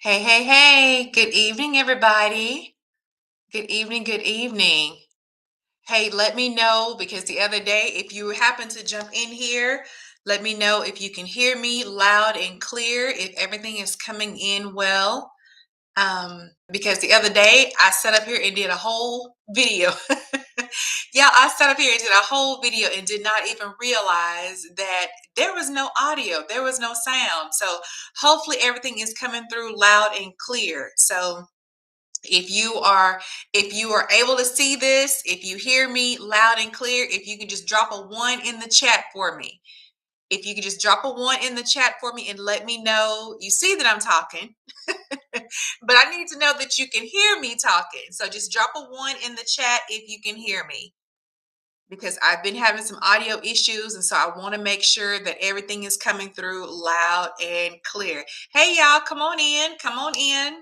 Hey, hey, hey. Good evening, everybody. Good evening, good evening. Hey, let me know because the other day, if you happen to jump in here, let me know if you can hear me loud and clear, if everything is coming in well. Because the other day I sat up here and did a whole video. Yeah, I sat up here and did a whole video and did not even realize that there was no audio, there was no sound. So hopefully everything is coming through loud and clear. So if you are if you are able to see this, if you hear me loud and clear, if you can just drop a one in the chat for me. If you could just drop a one in the chat for me and let me know you see that I'm talking. But I need to know that you can hear me talking. So just drop a one in the chat if you can hear me because I've been having some audio issues. And so I want to make sure that everything is coming through loud and clear. Hey, y'all, come on in. Come on in.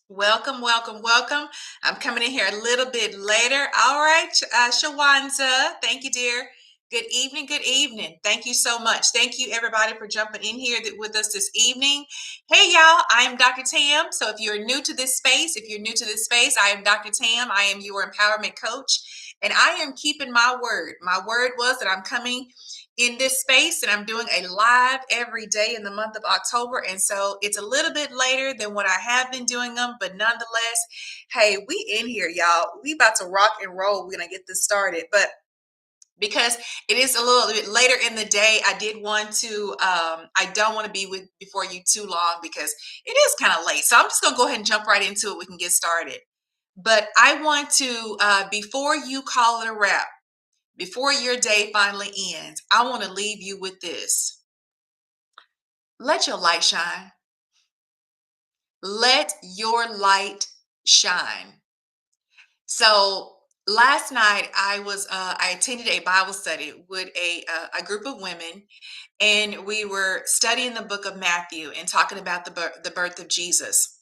Welcome, welcome, welcome. I'm coming in here a little bit later. All right, Shawanza. Thank you, dear. Good evening, good evening. Thank you so much. Thank you, everybody, for jumping in here with us this evening. Hey, y'all, I am Dr. Tam. So if you're new to this space, I am Dr. Tam. I am your empowerment coach, and I am keeping my word. My word was that I'm coming in this space and I'm doing a live every day in the month of October. And so it's a little bit later than what I have been doing them, but nonetheless, hey, we in here, y'all. We about to rock and roll. We're gonna get this started. But because it is a little bit later in the day, I did want to I don't want to be with before you too long because it is kind of late. So I'm just gonna go ahead and jump right into it. We can get started. But I want to before you call it a wrap, before your day finally ends, I want to leave you with this. Let your light shine. Let your light shine. So last night I attended a Bible study with a group of women, and we were studying the book of Matthew and talking about the birth of Jesus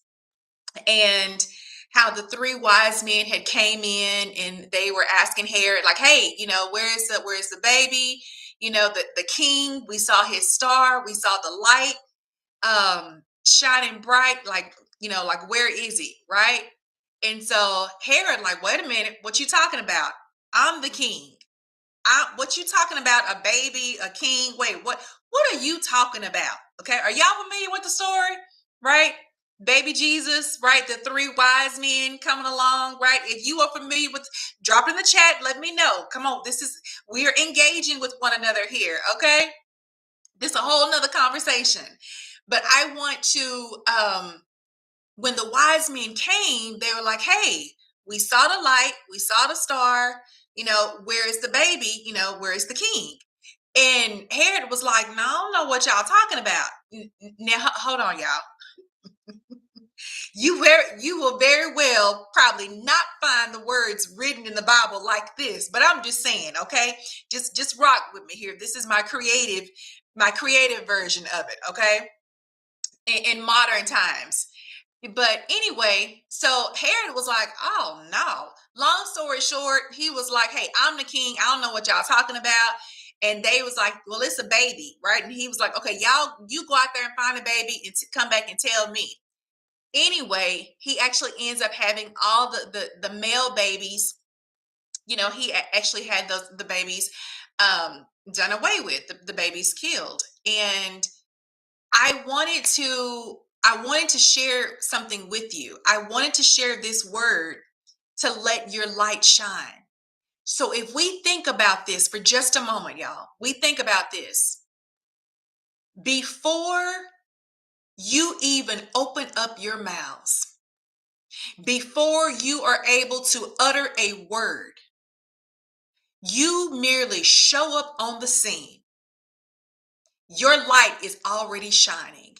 and how the three wise men had came in and they were asking Herod, like, hey, where's the baby? The king, we saw his star, we saw the light shining bright, like where is he, right? And so Herod, like, wait a minute, what you talking about? I'm the king. What you talking about? A baby, a king? Wait, what are you talking about? Okay, are y'all familiar with the story? Right? Baby Jesus, right? The three wise men coming along, right? If you are familiar with, drop in the chat, let me know. Come on, we are engaging with one another here, okay? This is a whole nother conversation. But I want to when the wise men came, they were like, hey, we saw the light, we saw the star, where is the baby, where is the king? And Herod was like, no, I don't know what y'all talking about. Now hold on, y'all. You will very well probably not find the words written in the Bible like this, but I'm just saying, okay? Just rock with me here. This is my creative version of it, okay? In modern times. But anyway, so Herod was like, oh no. Long story short, he was like, hey, I'm the king. I don't know what y'all talking about. And they was like, well, it's a baby, right? And he was like, okay, y'all, you go out there and find a baby and come back and tell me. Anyway, he actually ends up having all the male babies. He actually had the babies done away with, the babies killed. And I wanted to share something with you. I wanted to share this word to let your light shine. So if we think about this for just a moment, y'all, we think about this. Before you even open up your mouths, before you are able to utter a word, you merely show up on the scene. Your light is already shining.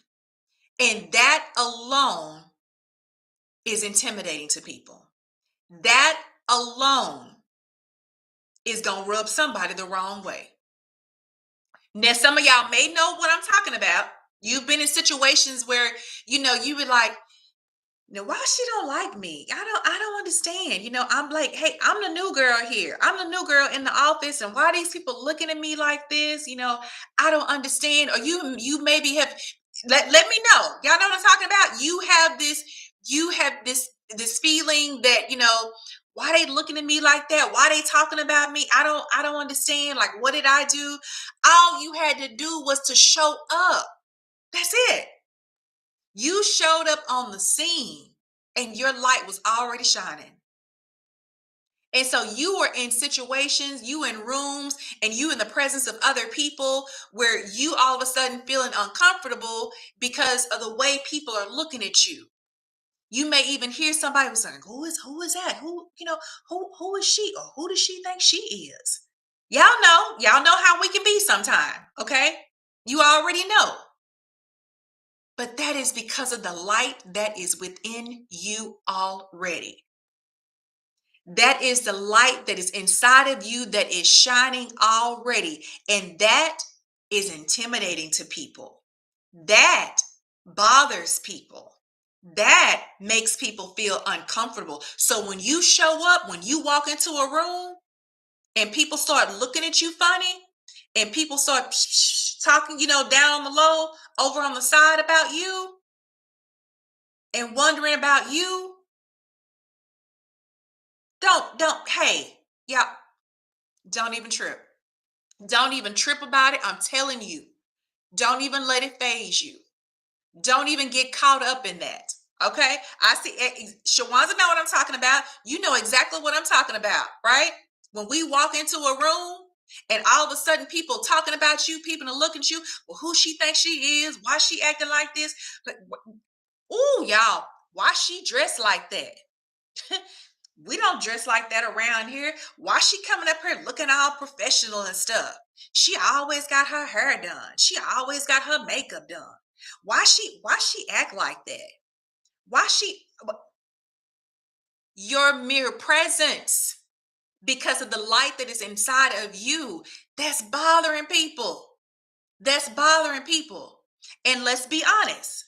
And that alone is intimidating to people. That alone is going to rub somebody the wrong way. Now, some of y'all may know what I'm talking about. You've been in situations where, you were like, why she don't like me? I don't understand. I'm like, hey, I'm the new girl here. I'm the new girl in the office. And why are these people looking at me like this? I don't understand. Or you maybe have Let me know. Y'all know what I'm talking about? You have this feeling that, why they looking at me like that? Why they talking about me? I don't understand. Like, what did I do? All you had to do was to show up. That's it. You showed up on the scene and your light was already shining. And so you were in situations, you in rooms, and you in the presence of other people where you all of a sudden feeling uncomfortable because of the way people are looking at you. You may even hear somebody who's saying, who is that? Who is she? Or who does she think she is? Y'all know how we can be sometime, okay? You already know. But that is because of the light that is within you already. That is the light that is inside of you that is shining already. And that is intimidating to people. That bothers people. That makes people feel uncomfortable. So when you show up, when you walk into a room and people start looking at you funny and people start talking, down on the low over on the side about you and wondering about you, hey, yeah, don't even trip. Don't even trip about it. I'm telling you, don't even let it phase you. Don't even get caught up in that. Okay. I see Shawanza know what I'm talking about. You know exactly what I'm talking about, right? When we walk into a room and all of a sudden people talking about you, people are looking at you, well, who she thinks she is, why she acting like this? Ooh, y'all, why she dressed like that? We don't dress like that around here. Why she coming up here looking all professional and stuff? She always got her hair done. She always got her makeup done. Why she act like that? Why she Your mere presence, because of the light that is inside of you, that's bothering people. That's bothering people. And let's be honest.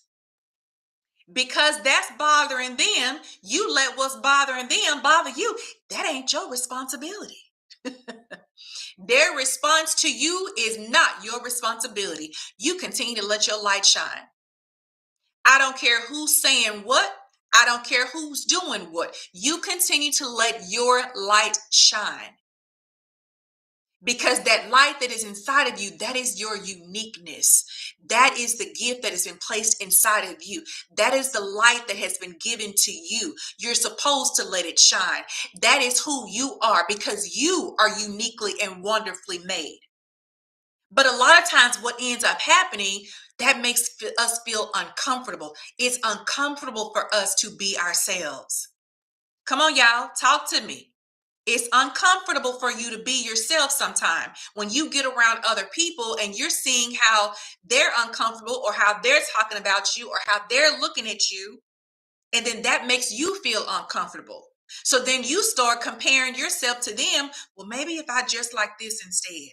Because that's bothering them, you let what's bothering them bother you. That ain't your responsibility. Their response to you is not your responsibility. You continue to let your light shine. I don't care who's saying what. I don't care who's doing what. You continue to let your light shine. Because that light that is inside of you, that is your uniqueness. That is the gift that has been placed inside of you. That is the light that has been given to you. You're supposed to let it shine. That is who you are, because you are uniquely and wonderfully made. But a lot of times what ends up happening, that makes us feel uncomfortable. It's uncomfortable for us to be ourselves. Come on, y'all, talk to me. It's uncomfortable for you to be yourself sometime when you get around other people and you're seeing how they're uncomfortable or how they're talking about you or how they're looking at you. And then that makes you feel uncomfortable. So then you start comparing yourself to them. Well, maybe if I just like this instead.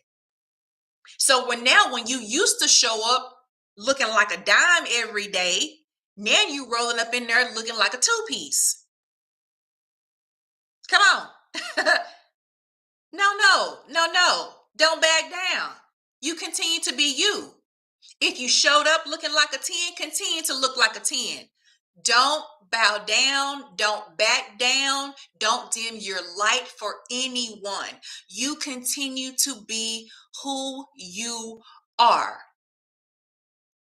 So when you used to show up looking like a dime every day, now you rolling up in there looking like a two-piece. Come on. No. Don't back down. You continue to be you. If you showed up looking like a 10, continue to look like a 10. Don't bow down. Don't back down. Don't dim your light for anyone. You continue to be who you are.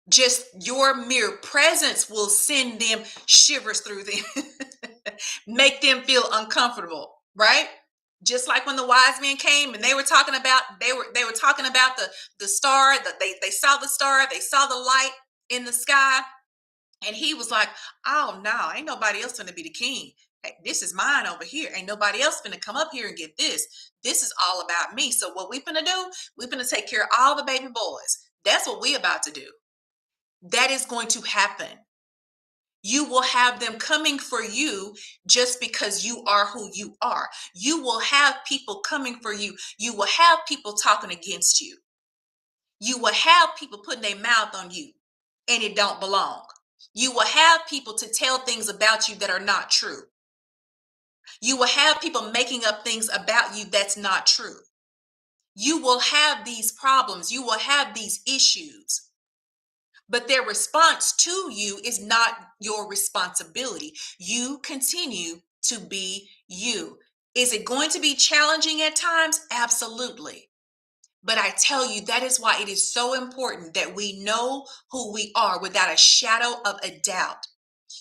Just your mere presence will send them shivers through them, make them feel uncomfortable, right? Just like when the wise men came and they were talking about the star, that they saw the star, they saw the light in the sky, and he was like, "Oh no, ain't nobody else gonna be the king. Hey, this is mine over here. Ain't nobody else gonna come up here and get this. This is all about me. So what we gonna do? We gonna take care of all the baby boys. That's what we about to do." That is going to happen. You will have them coming for you just because you are who you are. You will have people coming for you. You will have people talking against you. You will have people putting their mouth on you and it don't belong. You will have people to tell things about you that are not true. You will have people making up things about you that's not true. You will have these problems. You will have these issues. but their response to you is not your responsibility. You continue to be you. Is it going to be challenging at times? Absolutely. But I tell you, that is why it is so important that we know who we are without a shadow of a doubt.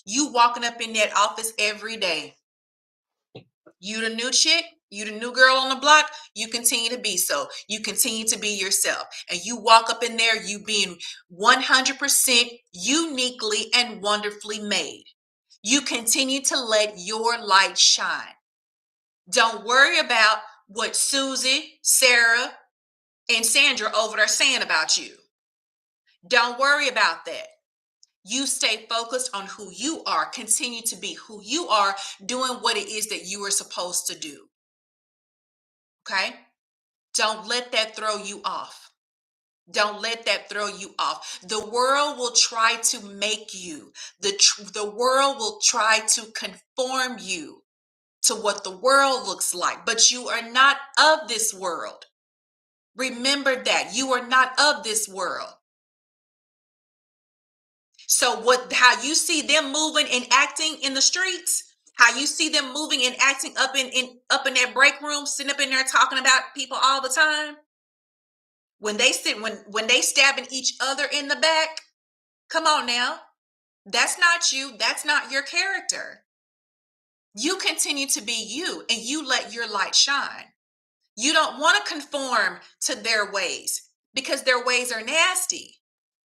You walking up in that office every day, you the new chick, you the new girl on the block, you continue to be so. You continue to be yourself. And you walk up in there, you being 100% uniquely and wonderfully made. You continue to let your light shine. Don't worry about what Susie, Sarah, and Sandra over there saying about you. Don't worry about that. You stay focused on who you are. Continue to be who you are, doing what it is that you are supposed to do. Okay? Don't let that throw you off. Don't let that throw you off. The world will try to make you. The world will try to conform you to what the world looks like, but you are not of this world. Remember that you are not of this world. So how you see them moving and acting in the streets, how you see them moving and acting up in that break room, sitting up in there talking about people all the time. When they stabbing each other in the back, come on now. That's not you. That's not your character. You continue to be you and you let your light shine. You don't want to conform to their ways because their ways are nasty.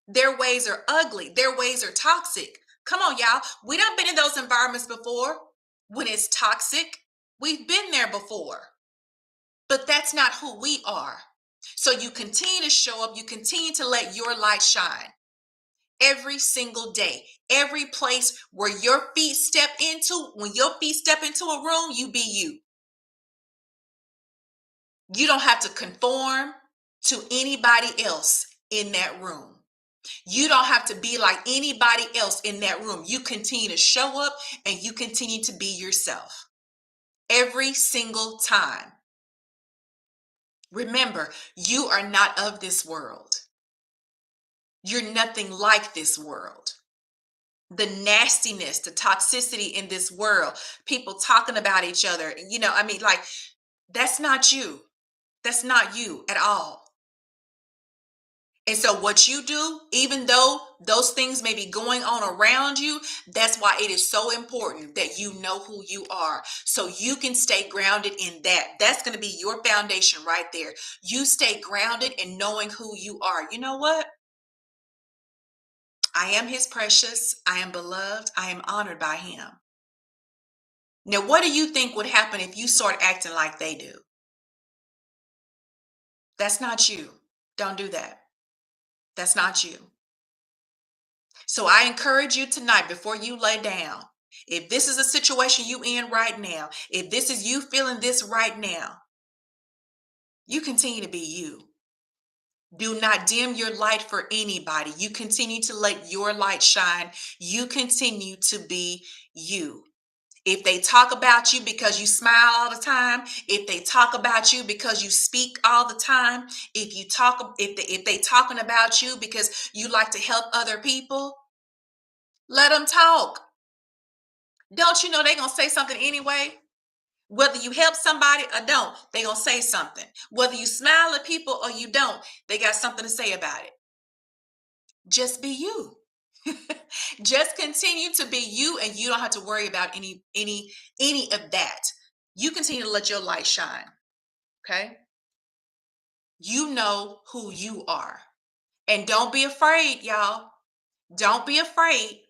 Their ways are ugly. Their ways are toxic. Come on, y'all. We done been in those environments before when it's toxic. We've been there before. But that's not who we are. So you continue to show up. You continue to let your light shine every single day. Every place where your feet step into, when your feet step into a room, you be you. You don't have to conform to anybody else in that room. You don't have to be like anybody else in that room. You continue to show up and you continue to be yourself every single time. Remember, you are not of this world. You're nothing like this world. The nastiness, the toxicity in this world, people talking about each other, like, that's not you. That's not you at all. And so what you do, even though those things may be going on around you, that's why it is so important that you know who you are so you can stay grounded in that. That's going to be your foundation right there. You stay grounded in knowing who you are. You know what? I am his precious. I am beloved. I am honored by him. Now, what do you think would happen if you start acting like they do? That's not you. Don't do that. That's not you. So I encourage you tonight before you lay down. If this is a situation you in right now, if this is you feeling this right now, you continue to be you. Do not dim your light for anybody. You continue to let your light shine. You continue to be you. If they talk about you because you smile all the time, if they talk about you because you speak all the time, if they talking about you because you like to help other people, let them talk. Don't you know they're going to say something anyway? Whether you help somebody or don't, they're going to say something. Whether you smile at people or you don't, they got something to say about it. Just be you. Just continue to be you and you don't have to worry about any of that. You continue to let your light shine. Okay? You know who you are. And don't be afraid, y'all. Don't be afraid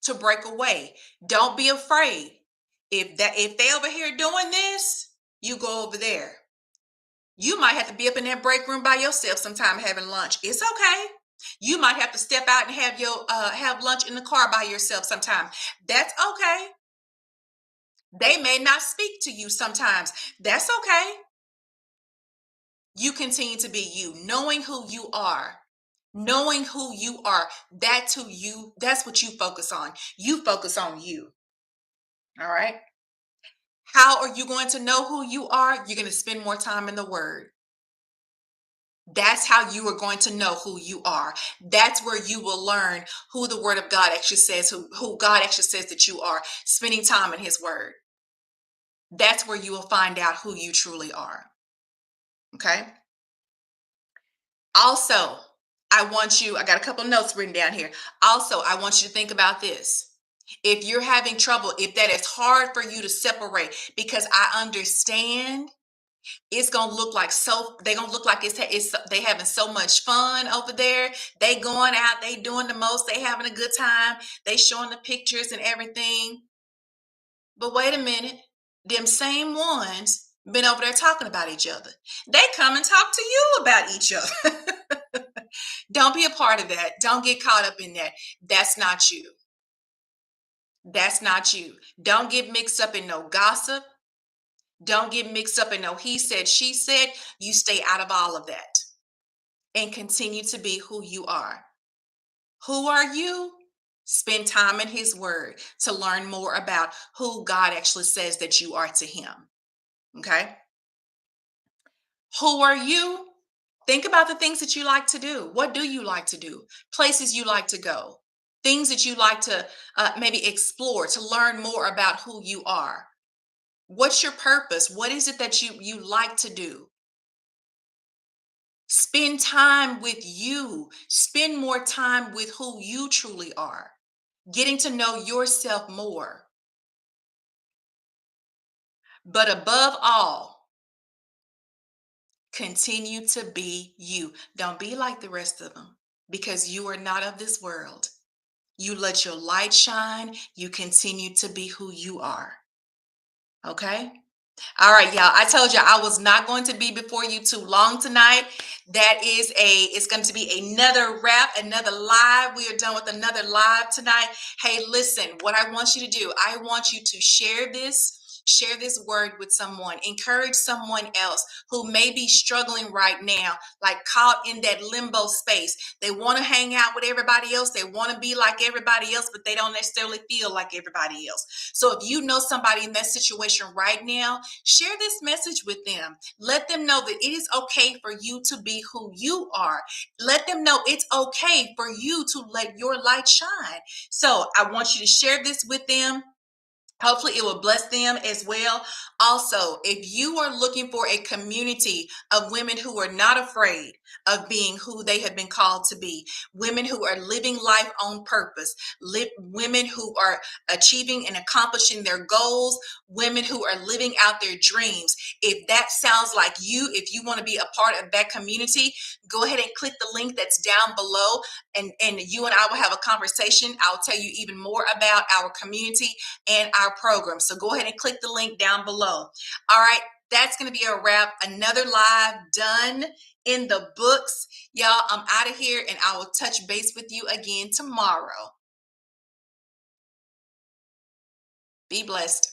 to break away. Don't be afraid. If they over here doing this, you go over there. You might have to be up in that break room by yourself sometime having lunch. It's okay. You might have to step out and have lunch in the car by yourself sometime. That's okay. They may not speak to you sometimes. That's okay. You continue to be you, knowing who you are. Knowing who you are. That's what you focus on. You focus on you. All right. How are you going to know who you are? You're going to spend more time in the Word. That's how you are going to know who you are. That's where you will learn who the word of God actually says, who God actually says that you are, spending time in his word. That's where you will find out who you truly are. Okay. Also, I got a couple notes written down here. Also, I want you to think about this. If you're having trouble, if that is hard for you to separate, because I understand it's gonna look like they gonna look like it's they having so much fun over there. They going out, they doing the most, they having a good time, they showing the pictures and everything. But wait a minute, them same ones been over there talking about each other. They come and talk to you about each other. Don't be a part of that. Don't get caught up in that. That's not you. That's not you. Don't get mixed up in no gossip. Don't get mixed up in no he said, she said. You stay out of all of that and continue to be who you are. Who are you? Spend time in his word to learn more about who God actually says that you are to him. Okay. Who are you? Think about the things that you like to do. What do you like to do? Places you like to go, things that you like to maybe explore to learn more about who you are. What's your purpose? What is it that you like to do? Spend time with you. Spend more time with who you truly are. Getting to know yourself more. But above all, continue to be you. Don't be like the rest of them because you are not of this world. You let your light shine. You continue to be who you are. Okay? All right, y'all. I told you I was not going to be before you too long tonight. It's going to be another wrap, another live. We are done with another live tonight. Hey, listen, what I want you to do, I want you to share this word with someone, encourage someone else who may be struggling right now, like caught in that limbo space. They want to hang out with everybody else. They want to be like everybody else, but they don't necessarily feel like everybody else. So if you know somebody in that situation right now, share this message with them. Let them know that it is okay for you to be who you are. Let them know it's okay for you to let your light shine. So I want you to share this with them. Hopefully it will bless them as well. Also, if you are looking for a community of women who are not afraid of being who they have been called to be, women who are living life on purpose, women who are achieving and accomplishing their goals, women who are living out their dreams. If that sounds like you, if you want to be a part of that community, go ahead and click the link that's down below, and you and I will have a conversation. I'll tell you even more about our community and our program. So go ahead and click the link down below. All right, that's going to be a wrap. Another live done in the books. Y'all, I'm out of here and I will touch base with you again tomorrow. Be blessed.